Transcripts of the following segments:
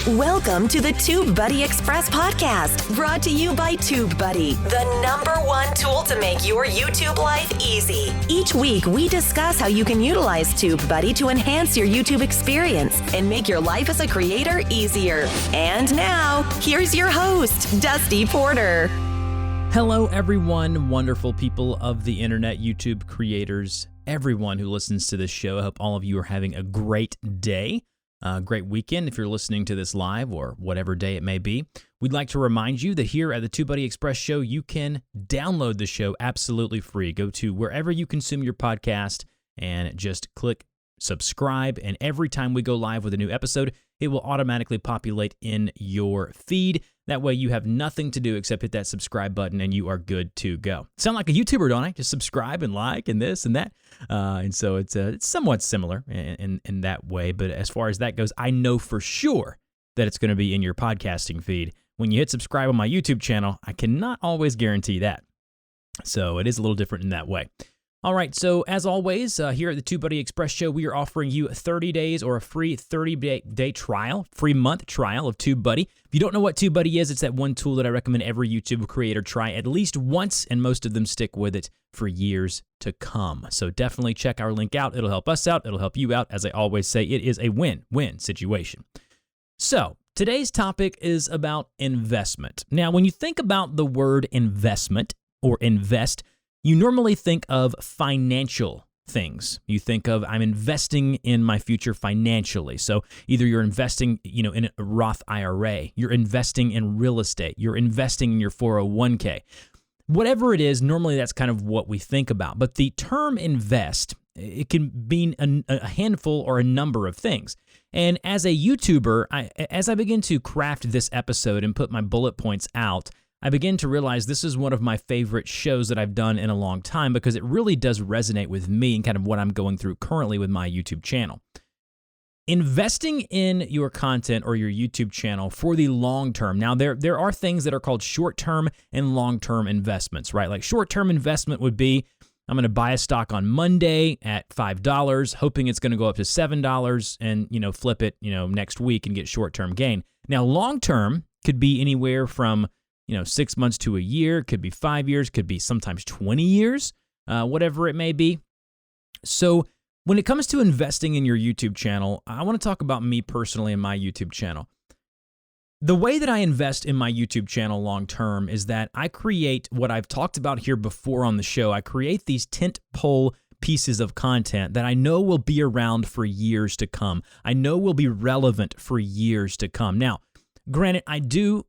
Welcome to the TubeBuddy Express podcast, brought to you by TubeBuddy, the #1 tool to make your YouTube life easy. Each week, we discuss how you can utilize TubeBuddy to enhance your YouTube experience and make your life as a creator easier. And now, here's your host, Dusty Porter. Hello, everyone, wonderful people of the internet, YouTube creators, everyone who listens to this show. I hope all of you are having a great day. Great weekend if you're listening to this live or whatever day it may be. We'd like to remind you that here at the TubeBuddy Express Show, you can download the show absolutely free. Go to wherever you consume your podcast and just click subscribe. And every time we go live with a new episode, it will automatically populate in your feed. That way you have nothing to do except hit that subscribe button and you are good to go. Sound like a YouTuber, don't I? Just subscribe and like and this and that. And so it's somewhat similar in that way. But as far as that goes, I know for sure that it's going to be in your podcasting feed. When you hit subscribe on my YouTube channel, I cannot always guarantee that. So it is a little different in that way. All right, so as always, here at the TubeBuddy Express Show, we are offering you 30 days or a free 30-day trial, free month trial of TubeBuddy. If you don't know what TubeBuddy is, it's that one tool that I recommend every YouTube creator try at least once, and most of them stick with it for years to come. So definitely check our link out. It'll help us out. It'll help you out. As I always say, it is a win-win situation. So today's topic is about investment. Now, when you think about the word investment or invest, you normally think of financial things. You think of, I'm investing in my future financially. So either you're investing, in a Roth IRA, you're investing in real estate, you're investing in your 401k. Whatever it is, normally that's kind of what we think about. But the term invest, it can mean a handful or a number of things. And as a YouTuber, as I begin to craft this episode and put my bullet points out, I begin to realize this is one of my favorite shows that I've done in a long time because it really does resonate with me and kind of what I'm going through currently with my YouTube channel. Investing in your content or your YouTube channel for the long term. Now, there are things that are called short-term and long-term investments, right? Like short-term investment would be, I'm going to buy a stock on Monday at $5, hoping it's going to go up to $7 and, flip it, next week and get short-term gain. Now, long-term could be anywhere from 6 months to a year, could be 5 years, could be sometimes 20 years, whatever it may be. So when it comes to investing in your YouTube channel, I want to talk about me personally and my YouTube channel. The way that I invest in my YouTube channel long term is that I create what I've talked about here before on the show. I create these tentpole pieces of content that I know will be around for years to come. I know will be relevant for years to come. Now, granted, I do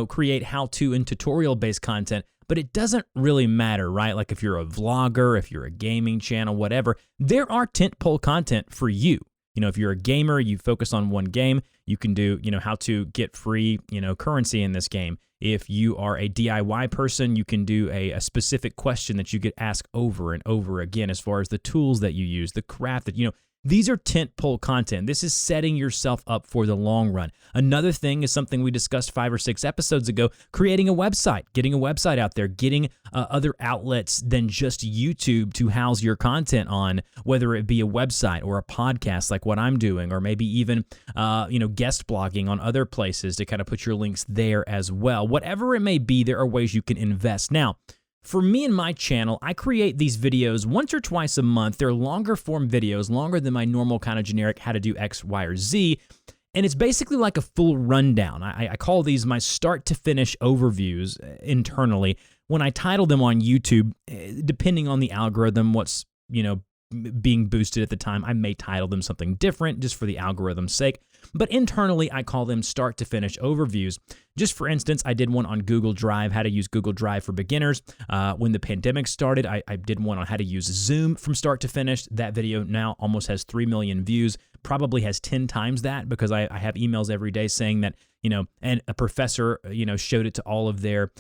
create how-to and tutorial-based content, but it doesn't really matter, right? Like if you're a vlogger, if you're a gaming channel, whatever, there are tentpole content for you. If you're a gamer, you focus on one game, you can do, how to get free, currency in this game. If you are a DIY person, you can do a specific question that you get asked over and over again as far as the tools that you use, the craft that, these are tentpole content. This is setting yourself up for the long run. Another thing is something we discussed 5 or 6 episodes ago, creating a website, getting a website out there, getting other outlets than just YouTube to house your content on, whether it be a website or a podcast like what I'm doing, or maybe even, guest blogging on other places to kind of put your links there as well. Whatever it may be, there are ways you can invest. Now, for me and my channel, I create these videos once or twice a month. They're longer form videos, longer than my normal kind of generic how to do X, Y, or Z. And it's basically like a full rundown. I call these my start to finish overviews internally. When I title them on YouTube, depending on the algorithm, what's, being boosted at the time, I may title them something different just for the algorithm's sake. But internally, I call them start to finish overviews. Just for instance, I did one on Google Drive, how to use Google Drive for beginners. When the pandemic started, I did one on how to use Zoom from start to finish. That video now almost has 3 million views, probably has 10 times that because I have emails every day saying that, and a professor, showed it to all of their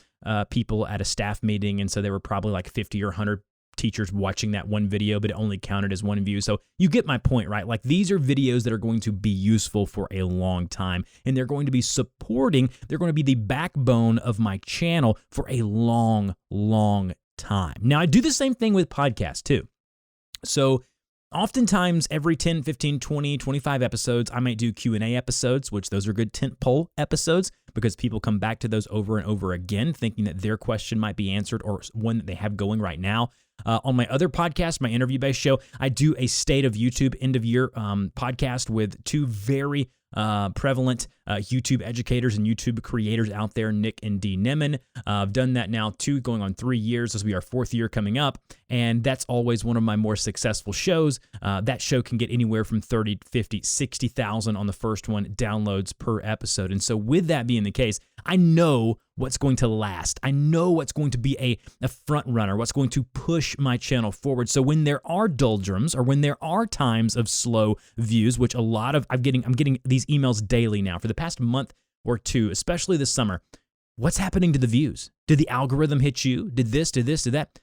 people at a staff meeting. And so there were probably like 50 or 100 teachers watching that one video, but it only counted as one view. So you get my point, right? Like these are videos that are going to be useful for a long time, and they're going to be they're going to be the backbone of my channel for a long, long time. Now, I do the same thing with podcasts too. So Oftentimes, every 10, 15, 20, 25 episodes, I might do Q&A episodes, which those are good tentpole episodes because people come back to those over and over again, thinking that their question might be answered or one that they have going right now. On my other podcast, my interview-based show, I do a State of YouTube end-of-year podcast with two very prevalent YouTube educators and YouTube creators out there, Nick and Dee Nemon. I've done that now going on 3 years. This will be our 4th year coming up, and that's always one of my more successful shows. That show can get anywhere from 30, 50, 60,000 on the first one downloads per episode. And so with that being the case, I know what's going to last. I know what's going to be a front runner, what's going to push my channel forward. So when there are doldrums or when there are times of slow views, which I'm getting these emails daily now for the past month or two, especially this summer. What's happening to the views? Did the algorithm hit you? Did this, did that?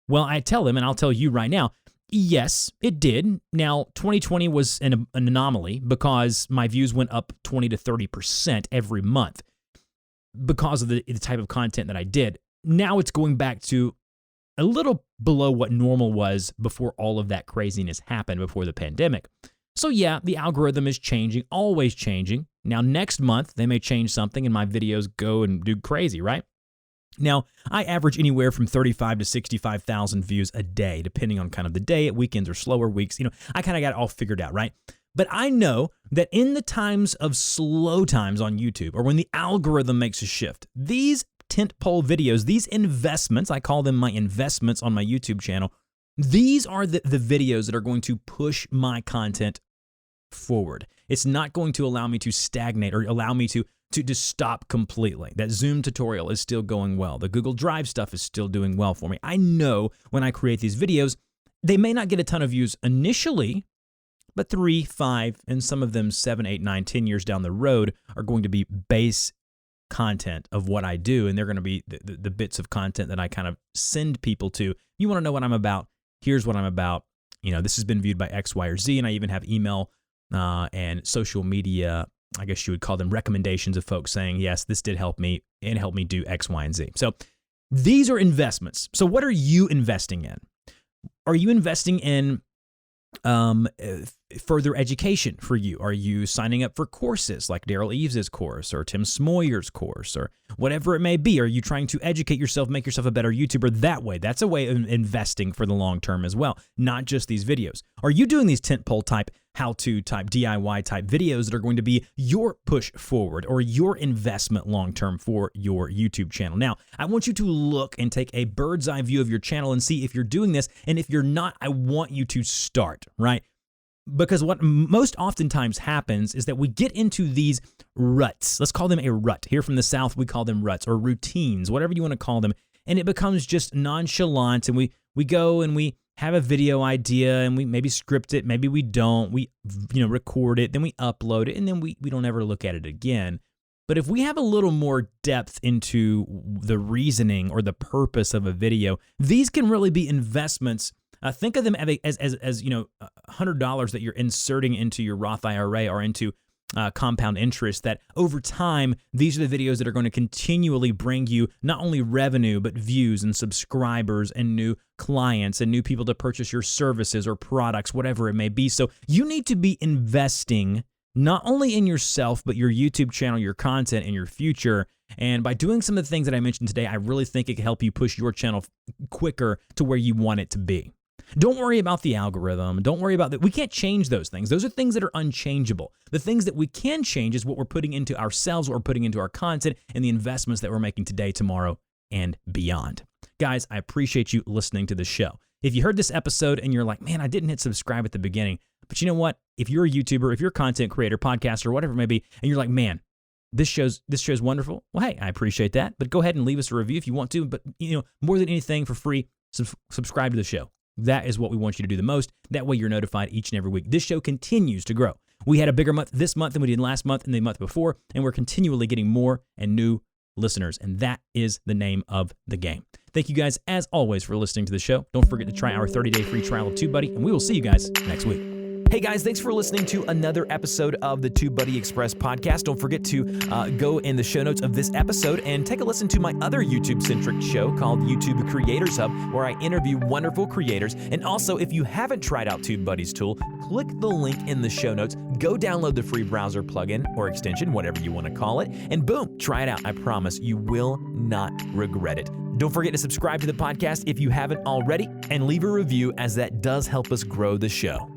Well, I tell them, and I'll tell you right now, yes, it did. Now, 2020 was an anomaly because my views went up 20 to 30% every month because of the type of content that I did. Now it's going back to a little below what normal was before all of that craziness happened before the pandemic. So yeah, the algorithm is changing, always changing. Now next month, they may change something and my videos go and do crazy, right? Now, I average anywhere from 35 to 65,000 views a day, depending on kind of the day. At weekends or slower weeks, I kind of got it all figured out, right? But I know that in the times of slow times on YouTube, or when the algorithm makes a shift, these tentpole videos, these investments, I call them my investments on my YouTube channel, these are the videos that are going to push my content forward. It's not going to allow me to stagnate or allow me to stop completely. That Zoom tutorial is still going well. The Google Drive stuff is still doing well for me. I know when I create these videos, they may not get a ton of views initially, but 3, 5, and some of them 7, 8, 9, 10 years down the road are going to be base content of what I do, and they're going to be the bits of content that I kind of send people to. You want to know what I'm about? Here's what I'm about. This has been viewed by X, Y, or Z, and I even have email and social media, I guess you would call them, recommendations of folks saying, yes, this did help me and help me do X, Y, and Z. So these are investments. So what are you investing in? Are you investing in further education for you? Are you signing up for courses like Daryl Eves' course or Tim Smoyer's course or whatever it may be? Are you trying to educate yourself, make yourself a better YouTuber that way? That's a way of investing for the long term as well, not just these videos. Are you doing these tentpole type, how-to type, DIY type videos that are going to be your push forward or your investment long term for your YouTube channel? Now, I want you to look and take a bird's eye view of your channel and see if you're doing this. And if you're not, I want you to start, right? Because what most oftentimes happens is that we get into these ruts. Let's call them a rut. Here from the South, we call them ruts or routines, whatever you want to call them. And it becomes just nonchalant. And we go and we have a video idea and we maybe script it. Maybe we don't. We record it. Then we upload it. And then we don't ever look at it again. But if we have a little more depth into the reasoning or the purpose of a video, these can really be investments. Think of them as $100 that you're inserting into your Roth IRA or into compound interest, that over time, these are the videos that are going to continually bring you not only revenue, but views and subscribers and new clients and new people to purchase your services or products, whatever it may be. So you need to be investing not only in yourself, but your YouTube channel, your content, and your future. And by doing some of the things that I mentioned today, I really think it can help you push your channel quicker to where you want it to be. Don't worry about the algorithm. Don't worry about that. We can't change those things. Those are things that are unchangeable. The things that we can change is what we're putting into ourselves, what we're putting into our content, and the investments that we're making today, tomorrow, and beyond. Guys, I appreciate you listening to the show. If you heard this episode and you're like, man, I didn't hit subscribe at the beginning, but you know what? If you're a YouTuber, if you're a content creator, podcaster, whatever it may be, and you're like, man, this show's wonderful. Well, hey, I appreciate that. But go ahead and leave us a review if you want to. But more than anything, for free, subscribe to the show. That is what we want you to do the most. That way you're notified each and every week. This show continues to grow. We had a bigger month this month than we did last month and the month before, and we're continually getting more and new listeners, and that is the name of the game. Thank you guys, as always, for listening to the show. Don't forget to try our 30-day free trial of TubeBuddy, and we will see you guys next week. Hey guys, thanks for listening to another episode of the TubeBuddy Express podcast. Don't forget to go in the show notes of this episode and take a listen to my other YouTube-centric show called YouTube Creators Hub, where I interview wonderful creators. And also, if you haven't tried out TubeBuddy's tool, click the link in the show notes, go download the free browser plugin or extension, whatever you want to call it, and boom, try it out. I promise you will not regret it. Don't forget to subscribe to the podcast if you haven't already, and leave a review, as that does help us grow the show.